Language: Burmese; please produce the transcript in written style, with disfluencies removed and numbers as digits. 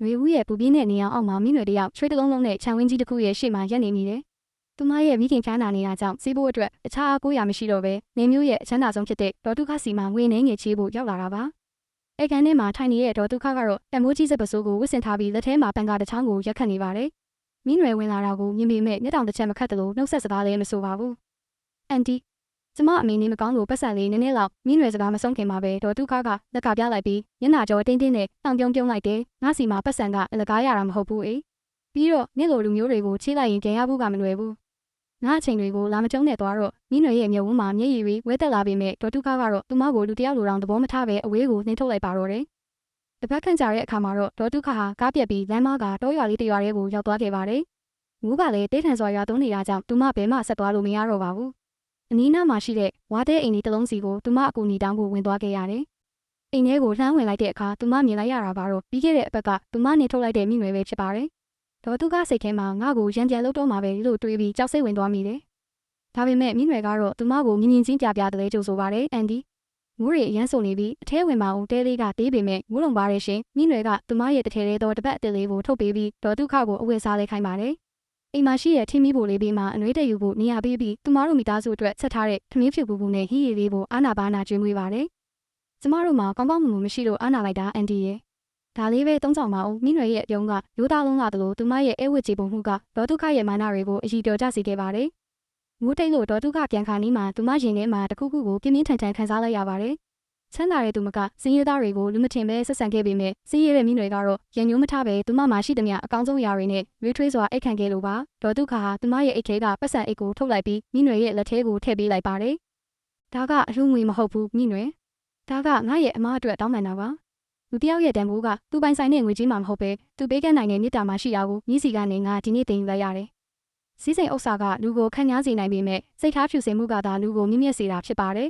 နွေဦးရဲ့ပူပြင်းတဲ့နေအောင်အောက်မှာမိနွယ်တယောက်ချွေးတလုံးလုံးနဲ့ခြံဝင်းကြီးတစ်ခုရဲ့ရှေ့မှာရပ်နေမိတယ်။သူမရဲ့မိခင်ဖျားနာနေတာကြောင့်စီးဖို့အတွက်အခြားအားကိုးရမရှိတော့ဘဲနေမျိုးရဲ့အချမ်းသာဆုံးဖြစ်တဲ့ဒေါ်တုခစီမှာငွေနှဲငယ်ချေးဖို့ရောက်လာတာပါ။အဲ့ကန်ထဲမှာထိုင်နေတဲ့ဒေါ်တုခကတော့တမိုးကြီးစက်ပစိုးကိုဝစ်ဆင်ထားပြီးလက်ထဲမှာပန်ကာတစ်ချောင်းကိုရက်ခတ်နေပါတယ်။မိနွယ်ဝင်လာတာကိုမြင်ပေမဲ့မျက်တောင်တစ်ချက်မခတ်သလိုနှုတ်ဆက်စကားလည်းမဆိုပါဘူး။အန်တီကျမအမေနေမကောင်းလို့ပတ်စံလေးနည်းနည်းလောက်မိနွယ်စကားမဆုံးခင်မှာပဲဒေါ်တုခကလက်ကပြလိုက်ပြီးမျက်နှာကြောတင်းတင်းနဲ့တောင်ပြုံးပြုံးလိုက်တယ်ငါစီမှာပတ်စံကအလကားရတာမဟုတ်ဘူးပြီးတော့နေ့လိုလူမျိုးတွေကိုချေးလိုက်ရင်ကြံရဖို့ကမလွယ်ဘူးငါအချိန်တွေကိုလာမကျုံနဲ့သွားတော့မိနွယ်ရဲ့မျက်ဝန်းမှာမျက်ရည်တွေဝဲတက်လာပေမဲ့ဒေါ်တုခကတော့သူမကိုလူတယောက်လိုတောင်သဘောမထားပဲအဝေးကိုနှိမ့်ထုတ်လိုက်ပါတော့တယ်တပတ်ခန့်ကြာတဲ့အခါမှာတော့ဒေါ်တုခဟာကားပြက်ပြီးလမ်းမကတောရွာလေးတစ်ရွာထဲကိုရောက်သွားခဲ့ပါတယ်မိုးကလည်းတေးထန်စွာရွာသွန်းနေတာကြောင့်သူမဘယ်မှဆက်သွားလို့မရတော့ပါဘူးအနီးနားမှာရှိတဲ့ဝါတဲ့အိမ်လေးတစ်လုံးစီကိုသူမအကူအညီတောင်းဖို့ဝင်သွားခဲ့ရတယ်။အိမ်ထဲကိုလှမ်းဝင်လိုက်တဲ့အခါသူမမြင်လိုက်ရတာကတော့ပြီးခဲ့တဲ့အပတ်ကသူမနေထုတ်လိုက်တဲ့မိနွယ်ပဲဖြစ်ပါတယ်။ဒေါ်တုကစိတ်ထဲမှာငါ့ကိုရံပြန်လုပ်တော့မှာပဲလို့တွေးပြီးကြောက်စိတ်ဝင်သွားမိတယ်။ဒါပေမဲ့မိနွယ်ကတော့သူမကိုမြင်မြင်ချင်းပြပြတလဲကြိုဆိုပါတယ်အန်ဒီ။မိုးရီအရန်ဆိုနေပြီးအထဲဝင်ပါအောင်တဲလေးကတေးပေမဲ့မိုးလုံပါရဲ့ရှင်မိနွယ်ကသူမရဲ့တထဲထဲသောတပတ်အစ်လေးကိုထုတ်ပေးပြီးဒေါ်တုခကိုအဝတ်စားလဲခိုင်းပါတယ်။အိမ်မှာရှိတဲ့ထင်းမီးပိုလေးပေးမှာအနှွေးတယူဖို့နေရာပေးပြီးသူမတို့မိသားစုအတွက်ဆက်ထားတဲ့ထမင်းဖြူပူပူနဲ့ဟီးရီလေးကိုအာနာပါနာကျွေးမွေးပါတယ်။ကျမတို့မှာကောင်းကောင်းမွန်မွန်မရှိလို့အာနာလိုက်တာအန်တီရဲ့။ဒါလေးပဲသုံးဆောင်ပါဦးမိနွယ်ရဲ့အပြုံးကရိုးသားလုံးလာသလိုသူမရဲ့အဲဝတ်ကြည်ပုံမှုကဒေါ်တုခရဲ့မာနတွေကိုအကြီးတော်ကြစေခဲ့ပါတယ်။ငိုးတိတ်လို့ဒေါ်တုခပြန်ခါနီးမှာသူမရင်ထဲမှာတခုခုကိုပြင်းပြင်းထန်ထန်ခံစားလိုက်ရပါတယ်။ချမ်းသာတဲ့သူမကစင်းရဲသားတွေကိုလူမထင်ပဲဆက်ဆံခဲ့ပေမဲ့စင်းရဲတဲ့မိနွယ်ကတော့ရန်ညိုးမထားပဲသူမမှာရှိသမျှအကောင်းဆုံးအရာတွေနဲ့ရွေးထွေးစွာအိတ်ခံခဲ့လို့ပါဒေါ်တုခဟာသူမရဲ့အိတ်ထဲကပတ်စံအိတ်ကိုထုတ်လိုက်ပြီးမိနွယ်ရဲ့လက်ထဲကိုထည့်ပေးလိုက်ပါတယ်ဒါကအလှငွေမဟုတ်ဘူးမိနွယ်ဒါကငါရဲ့အမအတွက်တောင်းပန်တာပါလူတယောက်ရဲ့တန်ဖိုးကသူပိုင်ဆိုင်တဲ့ငွေကြီးမှမဟုတ်ပဲသူပေးကမ်းနိုင်တဲ့မြစ်တာမှရှိတာကိုမြည်စီကနေငါဒီနေ့တင်ယူလိုက်ရတယ်စီးစိမ်ဥစ္စာကလူကိုခန့်ညားစေနိုင်ပေမဲ့စိတ်ထားဖြူစင်မှုကသာလူကိုမြင့်မြတ်စေတာဖြစ်ပါတယ်